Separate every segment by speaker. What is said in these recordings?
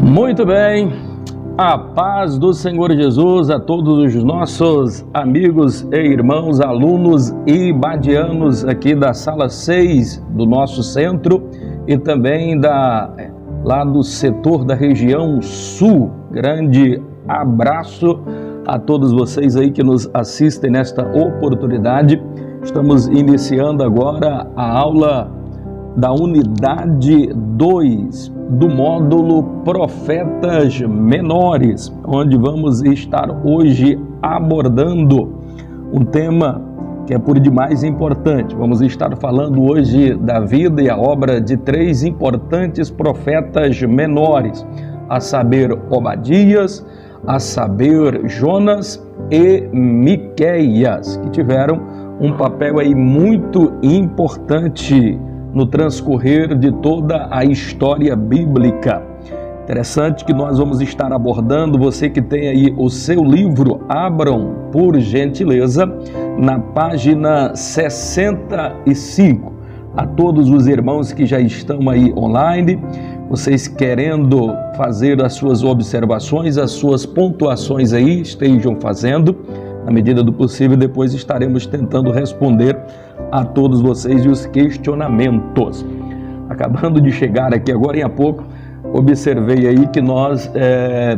Speaker 1: Muito bem, a paz do Senhor Jesus a todos os nossos amigos e irmãos, alunos e ibadianos aqui da sala 6 do nosso centro e também lá do setor da região sul. Grande abraço a todos vocês aí que nos assistem nesta oportunidade. Estamos iniciando agora a aula da unidade 2 do módulo Profetas Menores, onde vamos estar hoje abordando um tema que é por demais importante. Vamos estar falando hoje da vida e a obra de 3 importantes profetas menores, a saber Obadias, a saber Jonas e Miqueias, que tiveram um papel aí muito importante no transcorrer de toda a história bíblica. Interessante que nós vamos estar abordando. Você que tem aí o seu livro, abram por gentileza na página 65. A todos os irmãos que já estão aí online, vocês querendo fazer as suas observações, as suas pontuações aí, estejam fazendo. Na medida do possível, depois estaremos tentando responder a todos vocês e os questionamentos. Acabando de chegar aqui agora há pouco, observei aí que nós,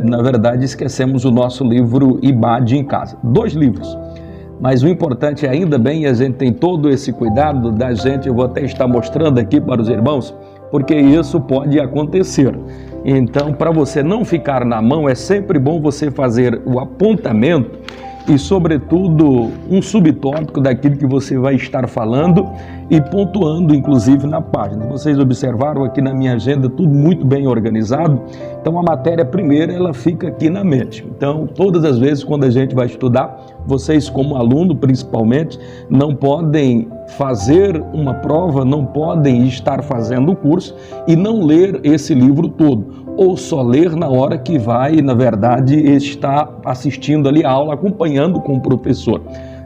Speaker 1: na verdade, esquecemos o nosso livro IBAD em casa. 2 livros. Mas o importante é, ainda bem, a gente tem todo esse cuidado da gente. Eu vou até estar mostrando aqui para os irmãos, porque isso pode acontecer. Então, para você não ficar na mão, é sempre bom você fazer o apontamento e, sobretudo, um subtópico daquilo que você vai estar falando e pontuando, inclusive, na página. Vocês observaram aqui na minha agenda tudo muito bem organizado, então a matéria primeira ela fica aqui na mente. Então, todas as vezes quando a gente vai estudar, vocês como aluno principalmente, não podem fazer uma prova, não podem estar fazendo o curso e não ler esse livro todo, ou só ler na hora que vai, na verdade, estar assistindo ali a aula, acompanhando com o professor.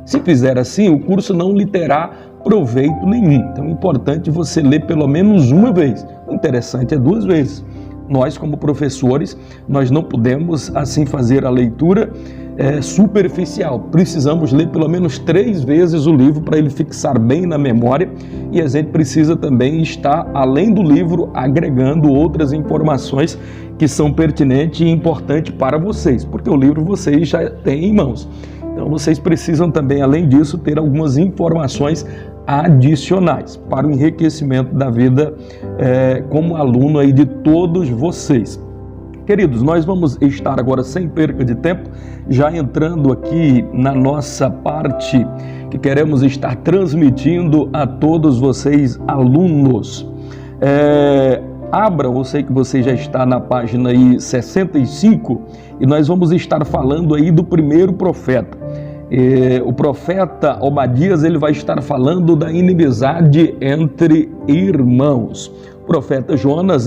Speaker 1: Se fizer assim, o curso não lhe terá proveito nenhum. Então é importante você ler pelo menos uma vez. O interessante é 2 vezes. Nós, como professores, nós não podemos assim fazer a leitura superficial. Precisamos ler pelo menos 3 vezes o livro para ele fixar bem na memória, e a gente precisa também estar, além do livro, agregando outras informações que são pertinentes e importantes para vocês, porque o livro vocês já têm em mãos. Então vocês precisam também, além disso, ter algumas informações adicionais para o enriquecimento da vida como aluno aí de todos vocês. Queridos, nós vamos estar agora, sem perca de tempo, já entrando aqui na nossa parte que queremos estar transmitindo a todos vocês, alunos. Abram, eu sei que você já está na página aí 65, e nós vamos estar falando aí do primeiro profeta. O profeta Obadias, ele vai estar falando da inimizade entre irmãos. O profeta Jonas,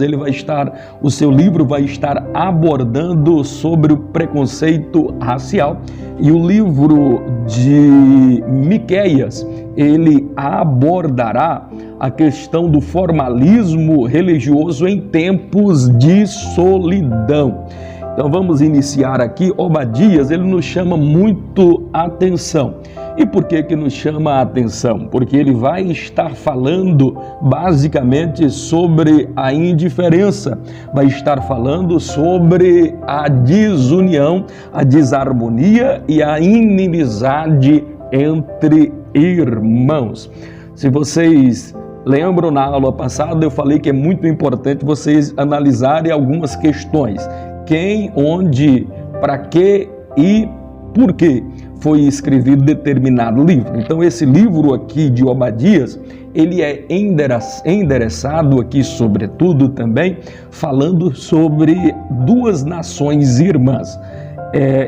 Speaker 1: o seu livro vai estar abordando sobre o preconceito racial, e o livro de Miqueias, ele abordará a questão do formalismo religioso em tempos de solidão. Então vamos iniciar aqui. Obadias, ele nos chama muito a atenção. E por que nos chama a atenção? Porque ele vai estar falando basicamente sobre a indiferença, vai estar falando sobre a desunião, a desarmonia e a inimizade entre irmãos. Se vocês lembram, na aula passada eu falei que é muito importante vocês analisarem algumas questões. Quem, onde, para quê e por quê foi escrevido determinado livro. Então esse livro aqui de Obadias, ele é endereçado aqui, sobretudo também, falando sobre 2 nações irmãs,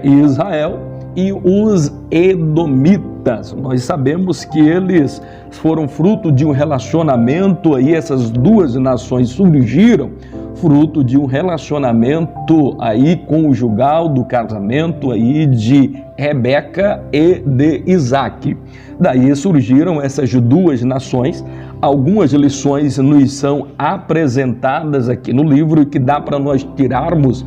Speaker 1: Israel e os edomitas. Nós sabemos que eles foram fruto de um relacionamento, aí essas 2 nações surgiram fruto de um relacionamento aí conjugal, do casamento aí de Rebeca e de Isaque. Daí surgiram essas duas nações. Algumas lições nos são apresentadas aqui no livro e que dá para nós tirarmos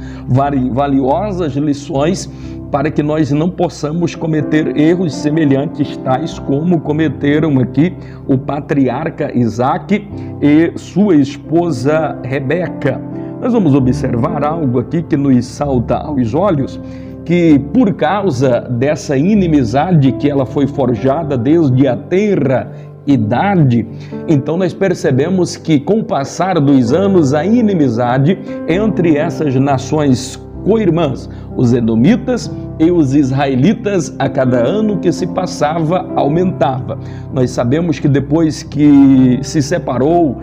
Speaker 1: valiosas lições para que nós não possamos cometer erros semelhantes, tais como cometeram aqui o patriarca Isaque e sua esposa Rebeca. Nós vamos observar algo aqui que nos salta aos olhos, que por causa dessa inimizade que ela foi forjada desde a tenra idade, então nós percebemos que com o passar dos anos a inimizade entre essas nações co-irmãs, os edomitas e os israelitas, a cada ano que se passava, aumentava. Nós sabemos que depois que se separou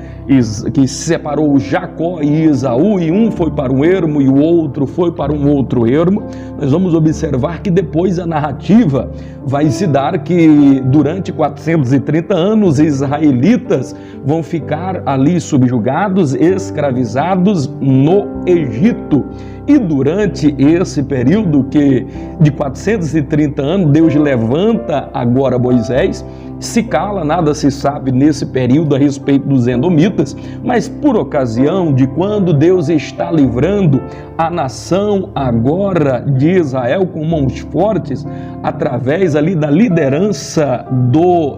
Speaker 1: Jacó e Esaú, e um foi para um ermo e o outro foi para um outro ermo, nós vamos observar que depois a narrativa vai se dar que durante 430 anos os israelitas vão ficar ali subjugados, escravizados no Egito. E durante esse período de 430 anos, Deus levanta agora Moisés, se cala, nada se sabe nesse período a respeito dos edomitas, mas por ocasião de quando Deus está livrando a nação agora de Israel com mãos fortes, através ali da liderança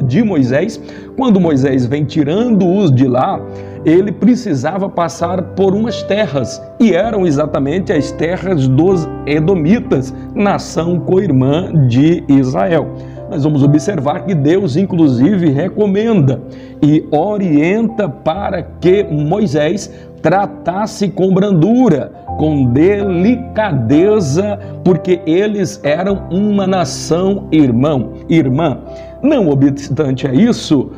Speaker 1: de Moisés, quando Moisés vem tirando-os de lá, ele precisava passar por umas terras, e eram exatamente as terras dos edomitas, nação co-irmã de Israel. Nós vamos observar que Deus, inclusive, recomenda e orienta para que Moisés tratasse com brandura, com delicadeza, porque eles eram uma nação irmã. Não obstante a isso,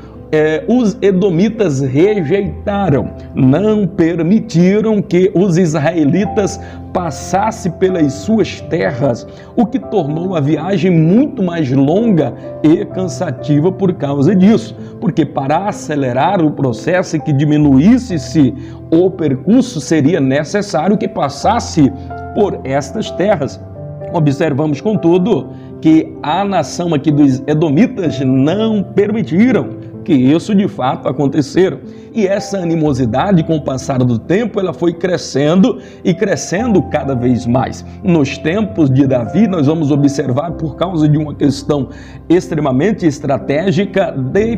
Speaker 1: os edomitas rejeitaram, não permitiram que os israelitas passassem pelas suas terras, o que tornou a viagem muito mais longa e cansativa por causa disso, porque para acelerar o processo e que diminuísse-se o percurso, seria necessário que passasse por estas terras. Observamos, contudo, que a nação aqui dos edomitas não permitiram que isso de fato aconteceram. E essa animosidade, com o passar do tempo, ela foi crescendo e crescendo cada vez mais. Nos tempos de Davi, nós vamos observar, por causa de uma questão extremamente estratégica,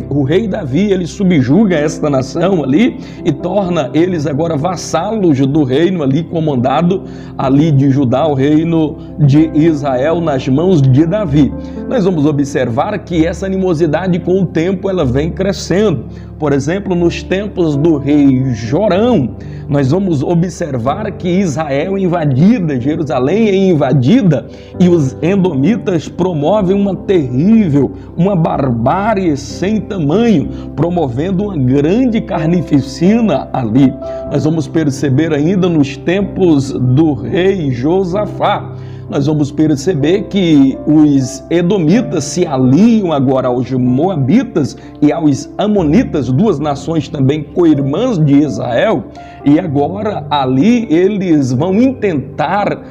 Speaker 1: o rei Davi, ele subjuga esta nação ali e torna eles agora vassalos do reino ali, comandado ali de Judá, o reino de Israel, nas mãos de Davi. Nós vamos observar que essa animosidade, com o tempo, ela vem crescendo. Por exemplo, nos tempos do rei Jorão, nós vamos observar que Israel é invadida, Jerusalém é invadida, e os edomitas promovem uma barbárie sem tamanho, promovendo uma grande carnificina ali. Nós vamos perceber ainda nos tempos do rei Josafá, nós vamos perceber que os edomitas se aliam agora aos moabitas e aos amonitas, duas nações também co-irmãs de Israel, e agora ali eles vão intentar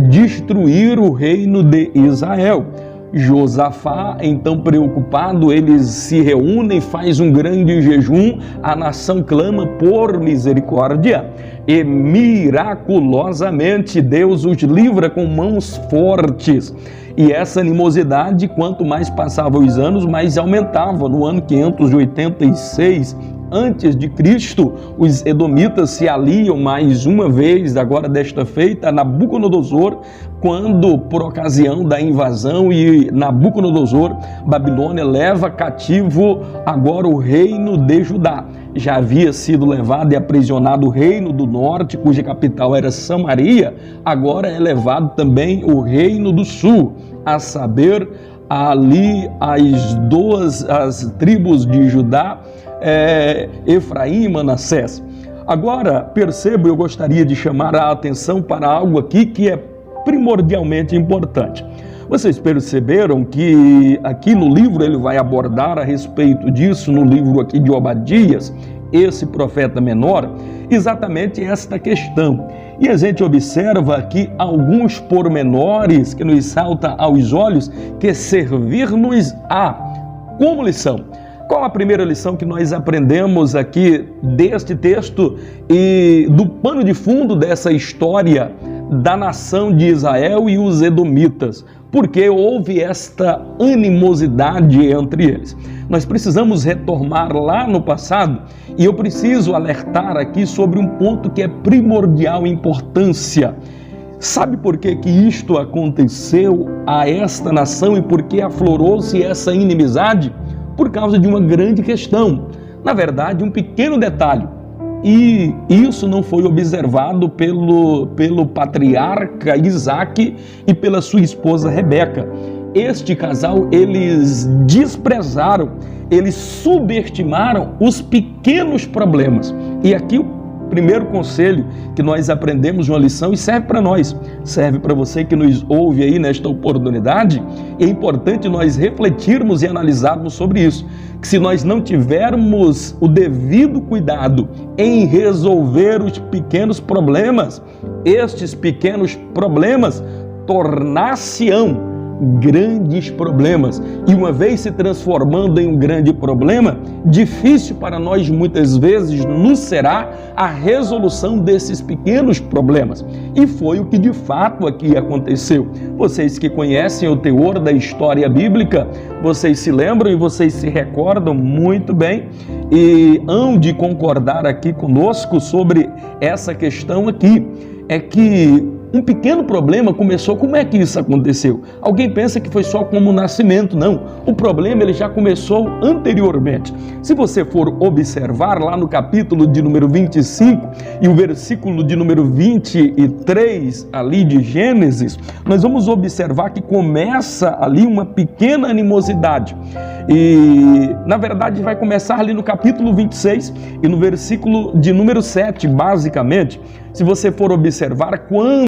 Speaker 1: destruir o reino de Israel. Josafá, então preocupado, eles se reúnem, faz um grande jejum, a nação clama por misericórdia e miraculosamente Deus os livra com mãos fortes. E essa animosidade, quanto mais passavam os anos, mais aumentava. No ano 586 antes de Cristo, os edomitas se aliam mais uma vez, agora desta feita, a Nabucodonosor, quando por ocasião da invasão e Nabucodonosor, Babilônia leva cativo agora o reino de Judá. Já havia sido levado e aprisionado o reino do norte, cuja capital era Samaria, agora é levado também o reino do sul, a saber, ali as tribos de Judá, Efraim e Manassés. Agora, percebo, eu gostaria de chamar a atenção para algo aqui que é primordialmente importante. Vocês perceberam que aqui no livro ele vai abordar a respeito disso, no livro aqui de Obadias, esse profeta menor, exatamente esta questão. E a gente observa aqui alguns pormenores que nos salta aos olhos, que servir-nos como lição. Qual a primeira lição que nós aprendemos aqui deste texto e do pano de fundo dessa história da nação de Israel e os edomitas? Porque houve esta animosidade entre eles. Nós precisamos retornar lá no passado e eu preciso alertar aqui sobre um ponto que é primordial importância. Sabe por que isto aconteceu a esta nação e por que aflorou-se essa inimizade? Por causa de uma grande questão. Na verdade, um pequeno detalhe. E isso não foi observado pelo patriarca Isaac e pela sua esposa Rebeca. Este casal, eles desprezaram, eles subestimaram os pequenos problemas. E aqui o primeiro conselho que nós aprendemos, uma lição, e serve para nós, serve para você que nos ouve aí nesta oportunidade. É importante nós refletirmos e analisarmos sobre isso, que se nós não tivermos o devido cuidado em resolver os pequenos problemas, estes pequenos problemas tornar-se-ão grandes problemas, e uma vez se transformando em um grande problema, difícil para nós muitas vezes nos será a resolução desses pequenos problemas. E foi o que de fato aqui aconteceu. Vocês que conhecem o teor da história bíblica, vocês se lembram e vocês se recordam muito bem e hão de concordar aqui conosco sobre essa questão aqui. É que um pequeno problema começou. Como é que isso aconteceu? Alguém pensa que foi só como o nascimento. Não. O problema ele já começou anteriormente. Se você for observar lá no capítulo de número 25 e o versículo de número 23 ali de Gênesis, nós vamos observar que começa ali uma pequena animosidade. E, na verdade, vai começar ali no capítulo 26 e no versículo de número 7, basicamente. Se você for observar, quando